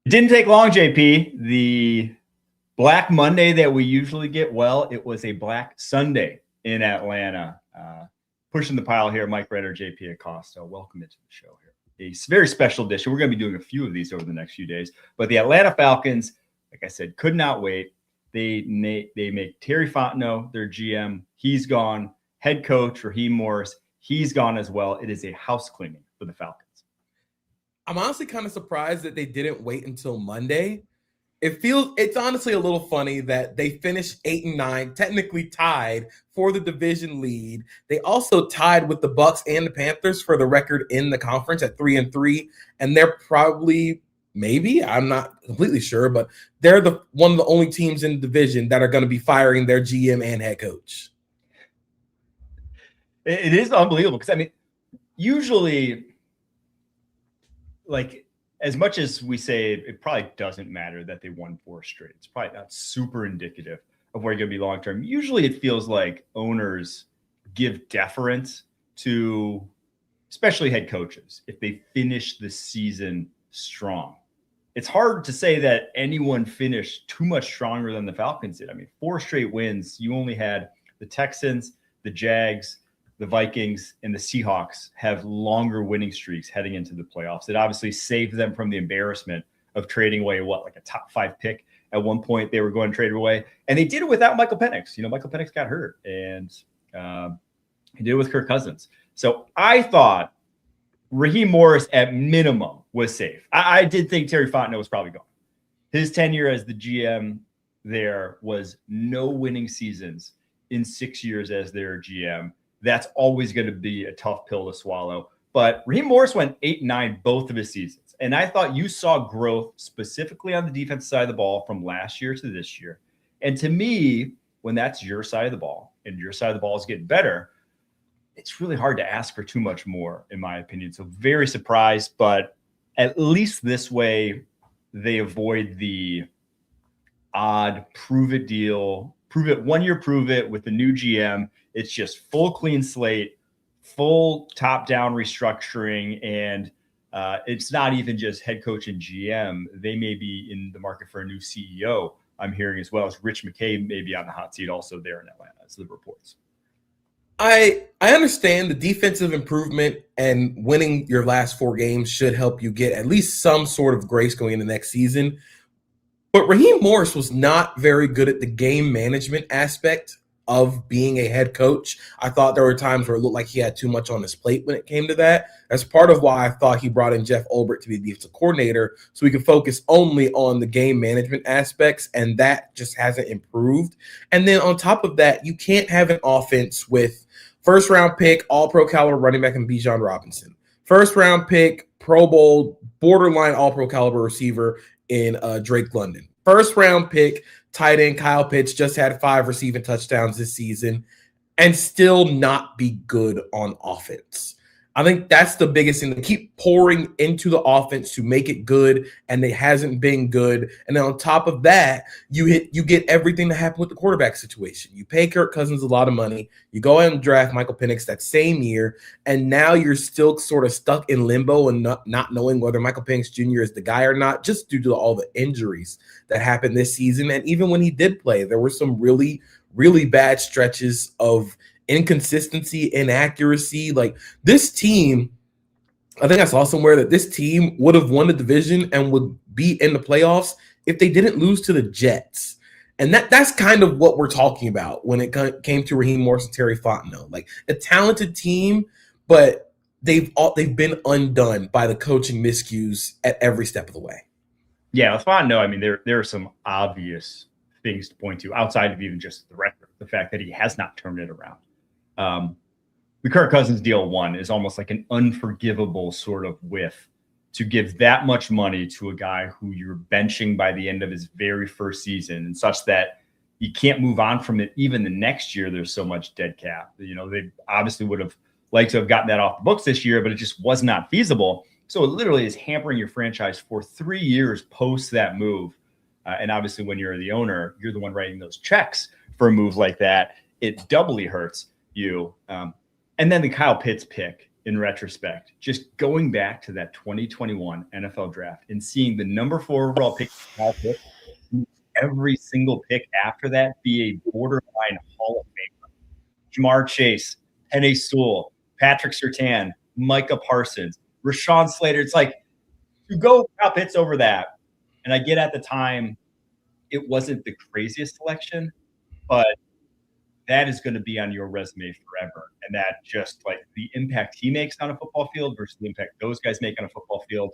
It didn't take long, JP. The Black Monday that we usually get, well, it was a Black Sunday in Atlanta. Pushing the pile here, Mike Renner, JP Acosta. Welcome into the show here. A very special edition. We're going to be doing a few of these over the next few days. But the Atlanta Falcons, like I said, could not wait. They make Terry Fontenot their GM. He's gone. Head coach Raheem Morris, he's gone as well. It is a house cleaning for the Falcons. I'm honestly kind of surprised that they didn't wait until Monday. It's honestly a little funny that they finished 8-9, technically tied for the division lead. They also tied with the Bucks and the Panthers for the record in the conference at 3-3, and they're probably, maybe, I'm not completely sure, but they're one of the only teams in the division that are going to be firing their GM and head coach. It is unbelievable because, I mean, usually, like, as much as we say it probably doesn't matter that they won 4 straight, it's probably not super indicative of where you're going to be long term. Usually it feels like owners give deference to, especially head coaches, if they finish the season strong. It's hard to say that anyone finished too much stronger than the Falcons did. I mean, 4 straight wins. You only had the Texans, the Jags, the Vikings, and the Seahawks have longer winning streaks heading into the playoffs. It obviously saved them from the embarrassment of trading away like a top 5 pick. At one point, they were going to trade it away, and they did it without Michael Penix. Michael Penix got hurt, and he did it with Kirk Cousins. So I thought Raheem Morris, at minimum, was safe. I did think Terry Fontenot was probably gone. His tenure as the GM there was no winning seasons in 6 years as their GM. That's always going to be a tough pill to swallow. But Raheem Morris went 8-9 both of his seasons. And I thought you saw growth specifically on the defensive side of the ball from last year to this year. And to me, when that's your side of the ball and your side of the ball is getting better, it's really hard to ask for too much more, in my opinion. So very surprised, but at least this way they avoid the odd prove it deal, prove it 1 year, prove it with the new GM. It's just full clean slate, full top-down restructuring, and it's not even just head coach and GM. They may be in the market for a new CEO, I'm hearing, as well as Rich McKay may be on the hot seat also there in Atlanta, as the reports. I understand the defensive improvement and winning your last 4 games should help you get at least some sort of grace going into next season. But Raheem Morris was not very good at the game management aspect of being a head coach. I thought there were times where it looked like he had too much on his plate when it came to that. That's part of why I thought he brought in Jeff Ulbrich to be the defensive coordinator, so we could focus only on the game management aspects, and that just hasn't improved. And then on top of that, you can't have an offense with first-round pick, all-pro caliber running back in Bijan Robinson, first-round pick, Pro Bowl, borderline all-pro caliber receiver in Drake London, first-round pick, tight end Kyle Pitts just had 5 receiving touchdowns this season, and still not be good on offense. I think that's the biggest thing. They keep pouring into the offense to make it good, and it hasn't been good. And then on top of that, you get everything that happened with the quarterback situation. You pay Kirk Cousins a lot of money. You go out and draft Michael Penix that same year, and now you're still sort of stuck in limbo and not knowing whether Michael Penix Jr. is the guy or not, just due to all the injuries that happened this season. And even when he did play, there were some really, really bad stretches of inconsistency, inaccuracy. Like, this team, I think I saw somewhere that this team would have won the division and would be in the playoffs if they didn't lose to the Jets. And that's kind of what we're talking about when it came to Raheem Morris and Terry Fontenot. Like, a talented team, but they've been undone by the coaching miscues at every step of the way. Yeah, with Fontenot, I mean, there are some obvious things to point to outside of even just the record, the fact that he has not turned it around. The Kirk Cousins deal 1 is almost like an unforgivable sort of whiff to give that much money to a guy who you're benching by the end of his very first season, and such that you can't move on from it even the next year. There's so much dead cap. They obviously would have liked to have gotten that off the books this year, but it just was not feasible. So it literally is hampering your franchise for 3 years post that move. And obviously when you're the owner, you're the one writing those checks for a move like that. It doubly hurts you. And then the Kyle Pitts pick in retrospect, just going back to that 2021 NFL draft and seeing the number 4 overall pick, every single pick after that be a borderline Hall of Famer. Jamar Chase, Penei Sewell, Patrick Surtain, Micah Parsons, Rashawn Slater. It's like, you go Kyle Pitts over that. And I get at the time, it wasn't the craziest selection, but that is going to be on your resume forever. And that just like the impact he makes on a football field versus the impact those guys make on a football field.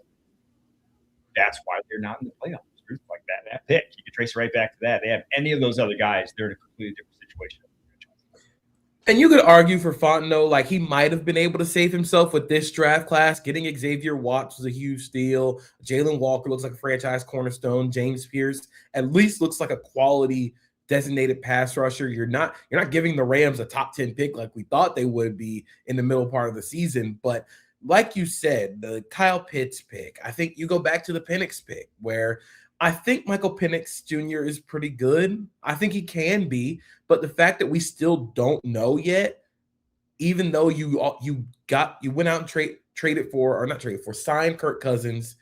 That's why they're not in the playoffs. Like that pick, you can trace right back to that. They have any of those other guys, they're in a completely different situation. And you could argue for Fontenot, like he might have been able to save himself with this draft class. Getting Xavier Watts was a huge steal. Jalen Walker looks like a franchise cornerstone. James Pierce at least looks like a quality designated pass rusher. You're not giving the Rams a top 10 pick like we thought they would be in the middle part of the season. But like you said, the Kyle Pitts pick, I think you go back to the Penix pick where I think Michael Penix Jr. is pretty good. I think he can be, but the fact that we still don't know yet, even though you went out and signed Kirk Cousins,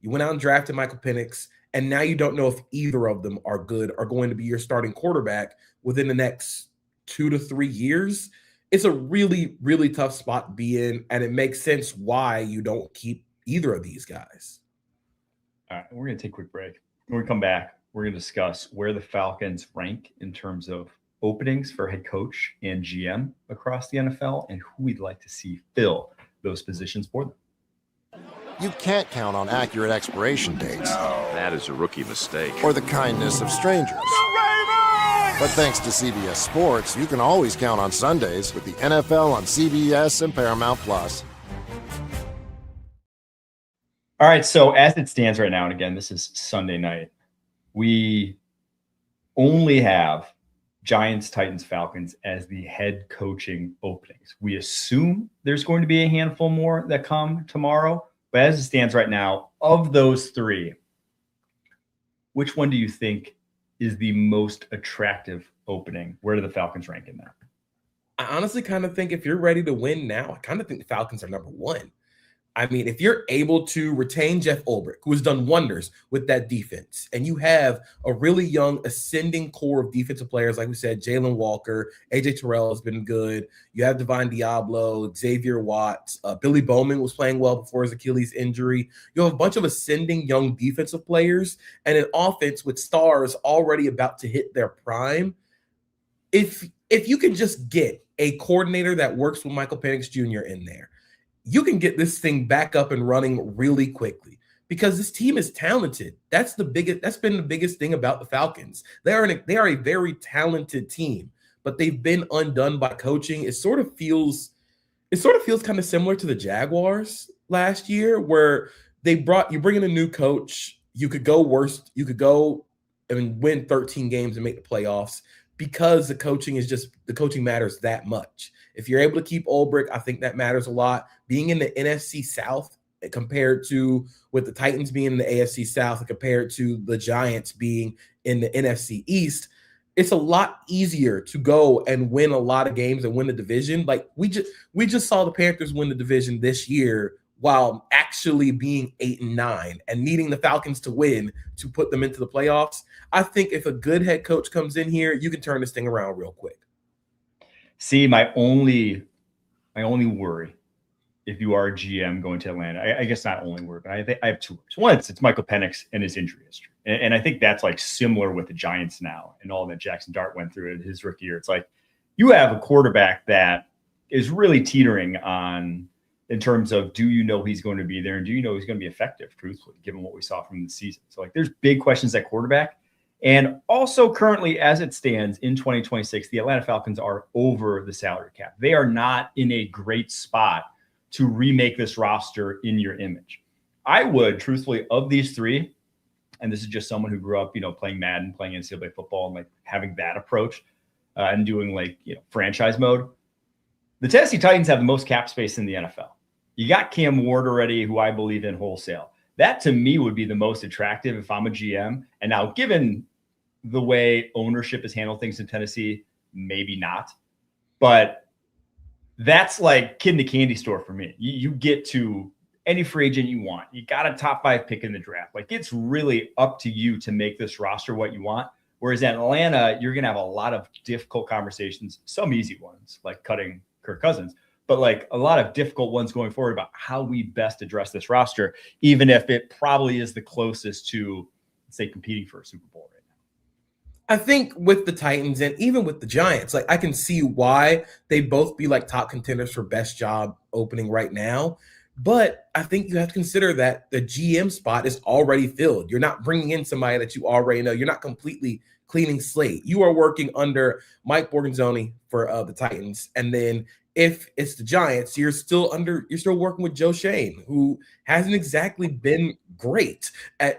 you went out and drafted Michael Penix, and now you don't know if either of them are going to be your starting quarterback within the next 2 to 3 years. It's a really, really tough spot to be in, and it makes sense why you don't keep either of these guys. All right, we're going to take a quick break. When we come back, we're going to discuss where the Falcons rank in terms of openings for head coach and GM across the NFL and who we'd like to see fill those positions for them. You can't count on accurate expiration dates. No, that is a rookie mistake. Or the kindness of strangers. But thanks to CBS Sports, you can always count on Sundays with the NFL on CBS and Paramount Plus. All right, so as it stands right now, and again, this is Sunday night, we only have Giants, Titans, Falcons as the head coaching openings. We assume there's going to be a handful more that come tomorrow, but as it stands right now, of those 3, which one do you think is the most attractive opening? Where do the Falcons rank in that? I honestly kind of think if you're ready to win now, I kind of think the Falcons are number 1. I mean, if you're able to retain Jeff Ulbrich, who has done wonders with that defense, and you have a really young ascending core of defensive players, like we said, Jalen Walker, AJ Terrell has been good. You have Divine Diablo, Xavier Watts, Billy Bowman was playing well before his Achilles injury. You have a bunch of ascending young defensive players and an offense with stars already about to hit their prime. If you can just get a coordinator that works with Michael Penix Jr. in there, you can get this thing back up and running really quickly because this team is talented. That's been the biggest thing about the Falcons. They are a very talented team, but they've been undone by coaching. It sort of feels kind of similar to the Jaguars last year, where you bring in a new coach. You could go worse. You could go and win 13 games and make the playoffs because the coaching matters that much. If you're able to keep Ulbrich, I think that matters a lot. Being in the NFC South compared to with the Titans being in the AFC South and compared to the Giants being in the NFC East, it's a lot easier to go and win a lot of games and win the division. Like we just saw the Panthers win the division this year while actually being 8-9 and needing the Falcons to win to put them into the playoffs. I think if a good head coach comes in here, you can turn this thing around real quick. See, my only worry, if you are a GM going to Atlanta, I guess not only worry, but I have 2 worries. One, it's Michael Penix and his injury history. And I think that's like similar with the Giants now and all that Jackson Dart went through in his rookie year. It's like you have a quarterback that is really teetering on in terms of, do you know he's going to be there? And do you know he's going to be effective, truthfully, given what we saw from the season? So like there's big questions at quarterback. And also currently, as it stands in 2026, the Atlanta Falcons are over the salary cap. They are not in a great spot to remake this roster in your image. I would, truthfully, of these 3, and this is just someone who grew up, playing Madden, playing NCAA football, and like having that approach and doing like, franchise mode. The Tennessee Titans have the most cap space in the NFL. You got Cam Ward already, who I believe in wholesale. That to me would be the most attractive if I'm a GM. And now, given the way ownership has handled things in Tennessee, maybe not. But that's like kid in the candy store for me. You get to any free agent you want. You got a top 5 pick in the draft. Like, it's really up to you to make this roster what you want. Whereas in Atlanta, you're going to have a lot of difficult conversations, some easy ones, like cutting Kirk Cousins, but like a lot of difficult ones going forward about how we best address this roster, even if it probably is the closest to, say, competing for a Super Bowl right now. I think with the Titans and even with the Giants, like, I can see why they both be like top contenders for best job opening right now. But I think you have to consider that the GM spot is already filled. You're not bringing in somebody that you already know. You're not completely cleaning slate. You are working under Mike Borgonzoni for the Titans. And then if it's the Giants, you're still working with Joe Shane, who hasn't exactly been great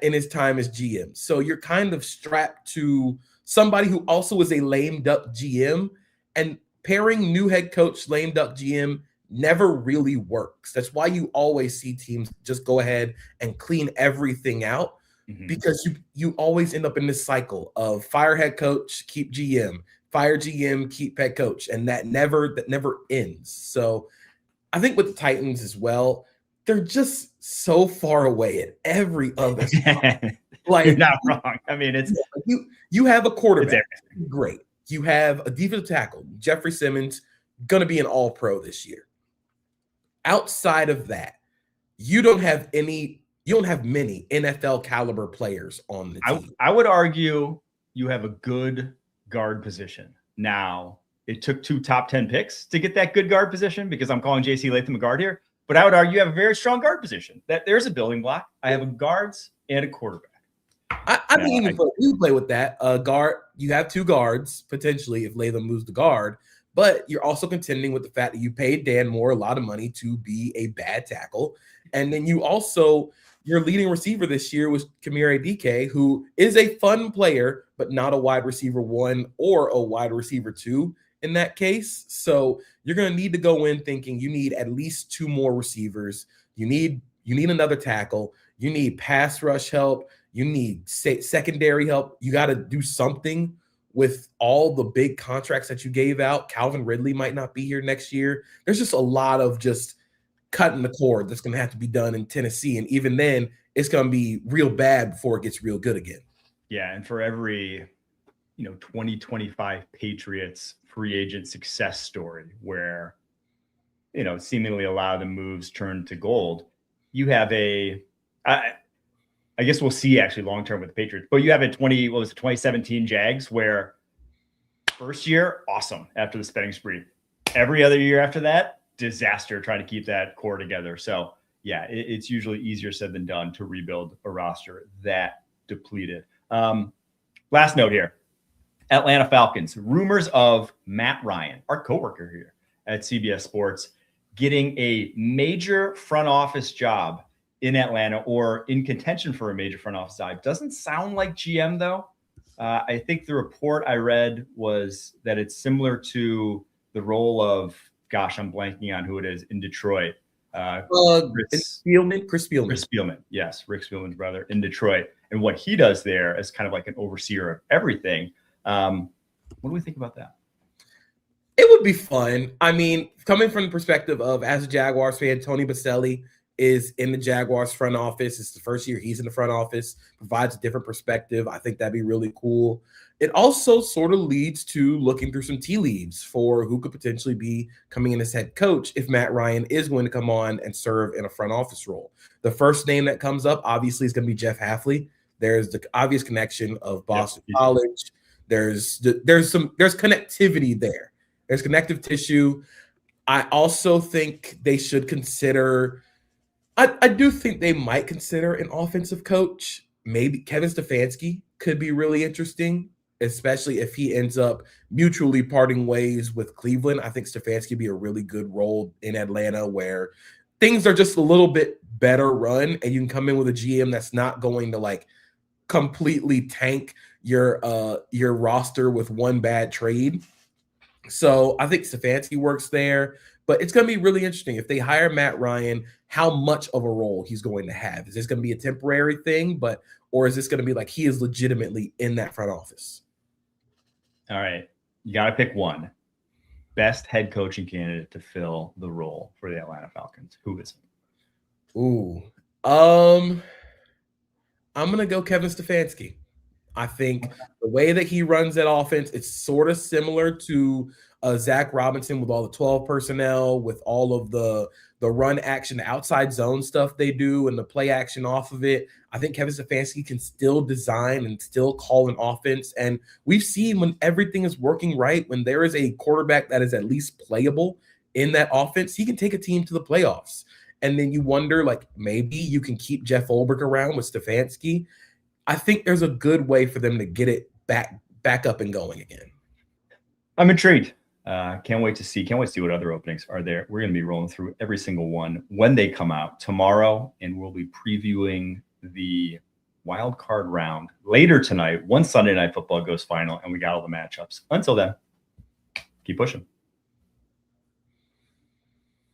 in his time as GM. So you're kind of strapped to somebody who also is a lame duck GM, and pairing new head coach, lame duck GM never really works. That's why you always see teams just go ahead and clean everything out, because you always end up in this cycle of fire head coach, keep GM, fire GM, keep head coach, and that never ends. So I think with the Titans as well, they're just so far away at every other spot. Like, you're not wrong. I mean, it's you have a quarterback, great. You have a defensive tackle, Jeffrey Simmons, going to be an all-pro this year. Outside of that, you don't have many NFL caliber players on the team. I would argue you have a good guard position. Now, it took 2 top 10 picks to get that good guard position, because I'm calling JC Latham a guard here, but I would argue you have a very strong guard position. That there's a building block. I have a guards and a quarterback. I mean, you play with that. Guard, you have 2 guards potentially if Latham moves the guard. But you're also contending with the fact that you paid Dan Moore a lot of money to be a bad tackle. And then your leading receiver this year was Kamire DK, who is a fun player, but not a wide receiver 1 or a wide receiver 2 in that case. So you're going to need to go in thinking you need at least 2 more receivers. You need another tackle. You need pass rush help. You need secondary help. You got to do something with all the big contracts that you gave out. Calvin Ridley might not be here next year. There's just a lot of just cutting the cord that's going to have to be done in Tennessee. And even then, it's going to be real bad before it gets real good again. Yeah, and for every 2025 Patriots free agent success story where seemingly a lot of the moves turned to gold, you have I guess we'll see actually long term with the Patriots, but you have 2017 Jags, where first year awesome after the spending spree, every other year after that disaster trying to keep that core together. So yeah, it's usually easier said than done to rebuild a roster that depleted. Last note here, Atlanta Falcons, rumors of Matt Ryan, our coworker here at CBS Sports, getting a major front office job in Atlanta, or in contention for a major front office job. Doesn't sound like GM though. I think the report I read was that it's similar to the role of, I'm blanking on who it is in Detroit. Chris Spielman. Chris Spielman. Yes, Rick Spielman's brother in Detroit. And what he does there is kind of like an overseer of everything. What do we think about that? It would be fun. I mean, coming from the perspective of, as a Jaguars fan, Tony Baselli is in the Jaguars front office. It's the first year he's in the front office, provides a different perspective. I think that'd be really cool. It also sort of leads to looking through some tea leaves for who could potentially be coming in as head coach if Matt Ryan is going to come on and serve in a front office role. The first name that comes up, obviously, is going to be Jeff Hafley. There's the obvious connection of Boston College. There's connectivity there. There's connective tissue. I also think they should consider I do think they might consider an offensive coach. Maybe Kevin Stefanski could be really interesting, especially if he ends up mutually parting ways with Cleveland. I think Stefanski would be a really good role in Atlanta, where things are just a little bit better run, and you can come in with a GM that's not going to like completely tank your roster with one bad trade. So I think Stefanski works there. But it's going to be really interesting if they hire Matt Ryan, how much of a role he's going to have. Is this going to be a temporary thing, or is this going to be like he is legitimately in that front office? All right. You got to pick one. best head coaching candidate to fill the role for the Atlanta Falcons? Who is it? Ooh. I'm going to go Kevin Stefanski. I think the way that he runs that offense, it's sort of similar to Zach Robinson with all the 12 personnel, with all of the run action, the outside zone stuff they do, and the play action off of it. I think Kevin Stefanski can still design and still call an offense. And we've seen when everything is working right, when there is a quarterback that is at least playable in that offense, he can take a team to the playoffs. And then you wonder, like, maybe you can keep Jeff Ulbrich around with Stefanski. I think there's a good way for them to get it back up and going again. I'm intrigued. Can't wait to see what other openings are there. We're going to be rolling through every single one when they come out tomorrow, and we'll be previewing the wild card round later tonight once Sunday Night Football goes final and we got all the matchups. Until then, keep pushing.